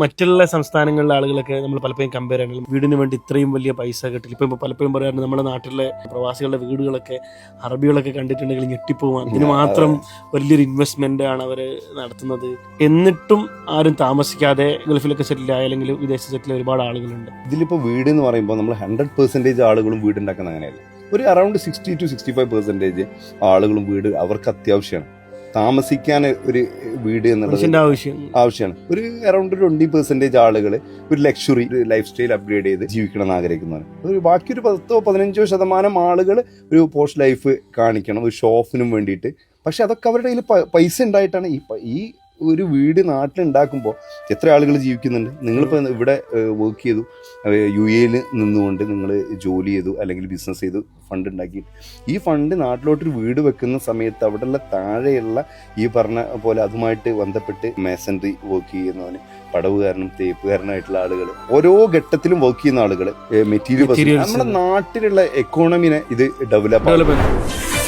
മറ്റുള്ള സംസ്ഥാനങ്ങളിലെ ആളുകളൊക്കെ നമ്മൾ പലപ്പോഴും കമ്പയർ ചെയ്യണം, വീടിന് വേണ്ടി ഇത്രയും വലിയ പൈസ കിട്ടില്ല. ഇപ്പം പലപ്പോഴും പറയാറുണ്ട് നമ്മുടെ നാട്ടിലെ പ്രവാസികളുടെ വീടുകളൊക്കെ അറബികളൊക്കെ കണ്ടിട്ടുണ്ടെങ്കിൽ ഞെട്ടിപ്പോവാൻ, ഇതിന് മാത്രം വലിയൊരു ഇൻവെസ്റ്റ്മെന്റ് ആണ് അവർ നടത്തുന്നത്. എന്നിട്ടും ആരും താമസിക്കാതെ ഗൾഫിലൊക്കെ സെറ്റിൽ ആയ അല്ലെങ്കിൽ വിദേശ സെറ്റിൽ ഒരുപാട് ആളുകളുണ്ട്. ഇതിലിപ്പോൾ വീട് എന്ന് പറയുമ്പോൾ നമ്മൾ 100% ആളുകളും വീടുണ്ടാക്കുന്ന അങ്ങനെയല്ല. ഒരു അറൗണ്ട് 60 to 65% ആളുകളും വീട് അവർക്ക് അത്യാവശ്യമാണ്. താമസിക്കാൻ ഒരു വീട് എന്നുള്ളത് ആവശ്യമാണ്. ഒരു അറൗണ്ട് 20% ആളുകൾ ഒരു ലക്ഷറി ലൈഫ് സ്റ്റൈൽ അപ്ഗ്രേഡ് ചെയ്ത് ജീവിക്കണം എന്ന് ആഗ്രഹിക്കുന്നതാണ്. ഒരു ബാക്കി ഒരു 10-15% ആളുകൾ ഒരു പോസ്റ്റ് ലൈഫ് കാണിക്കണം ഒരു ഷോപ്പിനും വേണ്ടിയിട്ട്. പക്ഷെ അതൊക്കെ അവരുടെ കയ്യിൽ പൈസ ഉണ്ടായിട്ടാണ് ഈ ഒരു വീട് നാട്ടിലുണ്ടാക്കുമ്പോൾ എത്ര ആളുകൾ ജീവിക്കുന്നുണ്ട്. നിങ്ങളിപ്പോൾ ഇവിടെ വർക്ക് ചെയ്തു, UAE നിന്നുകൊണ്ട് നിങ്ങൾ ജോലി ചെയ്തു അല്ലെങ്കിൽ ബിസിനസ് ചെയ്തു, ഫണ്ട് ഉണ്ടാക്കി, ഈ ഫണ്ട് നാട്ടിലോട്ടൊരു വീട് വെക്കുന്ന സമയത്ത് അവിടെയുള്ള താഴെയുള്ള ഈ പറഞ്ഞ പോലെ അതുമായിട്ട് ബന്ധപ്പെട്ട് മേസൺറി വർക്ക് ചെയ്യുന്നവന്, പടവുകാരനും തേപ്പുകാരനായിട്ടുള്ള ആളുകൾ, ഓരോ ഘട്ടത്തിലും വർക്ക് ചെയ്യുന്ന ആളുകൾ, മെറ്റീരിയൽ, നമ്മുടെ നാട്ടിലുള്ള എക്കോണമിനെ ഇത് ഡെവലപ്പ്